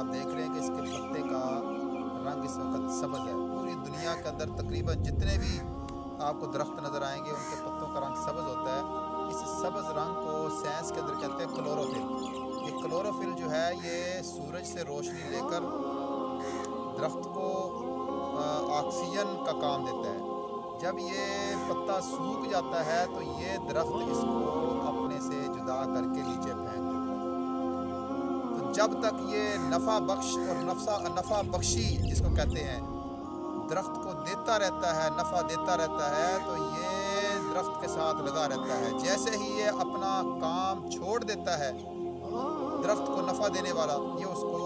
آپ دیکھ رہے ہیں کہ اس کے پتے کا رنگ اس وقت سبز ہے۔ پوری دنیا کے اندر تقریباً جتنے بھی آپ کو درخت نظر آئیں گے ان کے پتوں کا رنگ سبز ہوتا ہے۔ اس سبز رنگ کو سائنس کے اندر کہتے ہیں کلوروفل۔ یہ کلوروفل جو ہے یہ سورج سے روشنی لے کر درخت کو آکسیجن کا کام دیتا ہے۔ جب یہ پتا سوکھ جاتا ہے تو یہ درخت اس کو اپنے سے جدا کر کے نیچے پھینک دیتا ہے۔ تو جب تک یہ نفع بخش اور نفع بخشی جس کو کہتے ہیں درخت کو دیتا رہتا ہے، نفع دیتا رہتا ہے، تو یہ درخت کے ساتھ لگا رہتا ہے۔ جیسے ہی یہ اپنا کام چھوڑ دیتا ہے درخت کو نفع دینے والا، یہ اس کو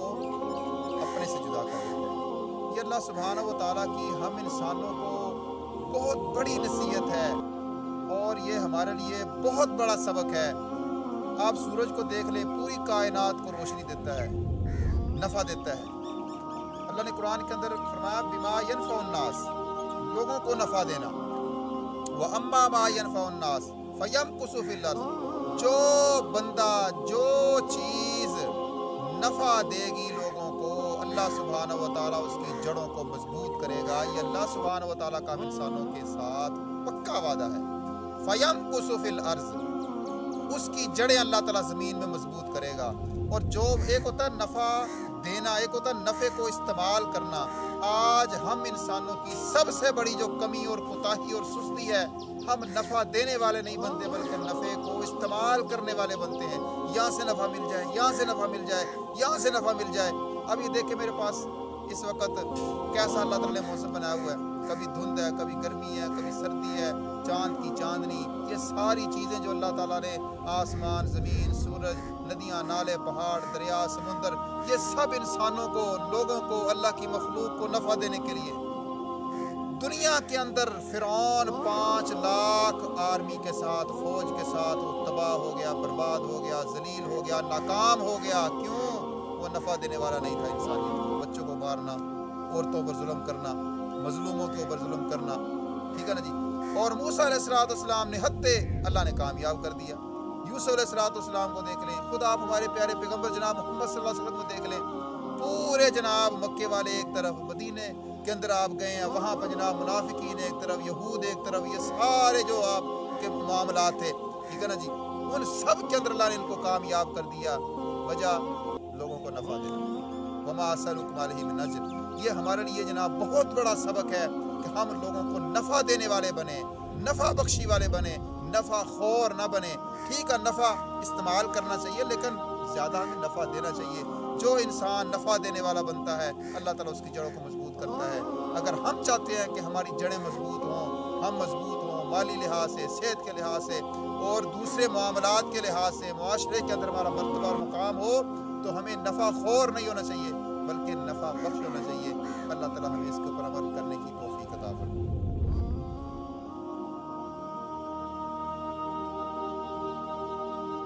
اپنے سے جدا کر دیتا ہے۔ یہ اللہ سبحانہ و تعالیٰ کی ہم انسانوں کو بہت بڑی نصیحت ہے اور یہ ہمارے لیے بہت بڑا سبق ہے۔ آپ سورج کو دیکھ لیں، پوری کائنات کو روشنی دیتا ہے، نفع دیتا ہے۔ اللہ نے قرآن کے اندر فرمایا بما ينفع الناس، لوگوں کو نفع دینا۔ وَأَمَّا مَا يَنفَعُ النَّاسَ فَيَمْكُثُ فِي الْأَرْضِ، جو بندہ جو چیز نفع دے گی لوگوں کو، اللہ سبحانہ و تعالیٰ اس کی جڑوں کو مضبوط کرے گا۔ یہ اللہ سبحانہ و تعالیٰ کا انسانوں کے ساتھ پکا وعدہ ہے۔ فَيَمْكُثُ فِي الْأَرْضِ، اس کی جڑیں اللہ تعالیٰ زمین میں مضبوط کرے گا۔ اور جو ایک ہوتا ہے نفع دینا، ایک ہوتا ہے نفع کو استعمال کرنا۔ آج ہم انسانوں کی سب سے بڑی جو کمی اور کوتاہی اور سستی ہے، ہم نفع دینے والے نہیں بنتے بلکہ نفع کو استعمال کرنے والے بنتے ہیں۔ یہاں سے نفع مل جائے، یہاں سے نفع مل جائے، یہاں سے نفع مل جائے۔ اب یہ دیکھیں میرے پاس اس وقت کیسا اللہ تعالیٰ نے موسم بنایا ہوا ہے، کبھی دھند ہے، کبھی گرمی ہے، کبھی سردی ہے، چاند کی چاندنی، یہ ساری چیزیں جو اللہ تعالیٰ نے آسمان، زمین، سورج، ندیاں، نالے، پہاڑ، دریا، سمندر، یہ سب انسانوں کو، لوگوں کو، اللہ کی مخلوق کو نفع دینے کے لیے۔ دنیا کے اندر فرعون 5 لاکھ آرمی کے ساتھ، فوج کے ساتھ وہ تباہ ہو گیا، برباد ہو گیا، ذلیل ہو گیا، ناکام ہو گیا۔ کیوں؟ وہ نفع دینے والا نہیں تھا انسانیت کو۔ بچوں کو مارنا، عورتوں پر ظلم کرنا، مظلوموں کے اوپر ظلم کرنا، ٹھیک ہے نا جی۔ اور موسیٰ علیہ السلام نے ہتے اللہ نے کامیاب کر دیا۔ یوسف علیہ السلام کو دیکھ لیں، خود آپ ہمارے پیارے پیغمبر جناب محمد صلی اللہ علیہ وسلم کو دیکھ لیں، پورے جناب مکے والے ایک طرف، مدینے کے اندر آپ گئے ہیں، وہاں پر جناب منافقین ایک طرف، یہود ایک طرف، یہ سارے جو آپ کے معاملات تھے، ٹھیک ہے نا جی، ان سب کے اندر اللہ نے ان کو کامیاب کر دیا۔ وجہ لوگوں کو نفع دینا۔ وما اسألکم علیہ من اجر، یہ ہمارے لیے جناب بہت بڑا سبق ہے کہ ہم لوگوں کو نفع دینے والے بنے، نفع بخشی والے بنے، نفع خور نہ بنے۔ ٹھیک ہے نفع استعمال کرنا چاہیے لیکن زیادہ ہمیں نفع دینا چاہیے۔ جو انسان نفع دینے والا بنتا ہے اللہ تعالیٰ اس کی جڑوں کو مضبوط کرتا ہے۔ اگر ہم چاہتے ہیں کہ ہماری جڑیں مضبوط ہوں، ہم مضبوط ہوں مالی لحاظ سے، صحت کے لحاظ سے اور دوسرے معاملات کے لحاظ سے، معاشرے کے اندر ہمارا مرتبہ اور مقام ہو، تو ہمیں نفع خور نہیں ہونا چاہیے بلکہ نفع بخش ہونا چاہیے۔ اللہ تعالیٰ ہمیں اس کے اوپر عمل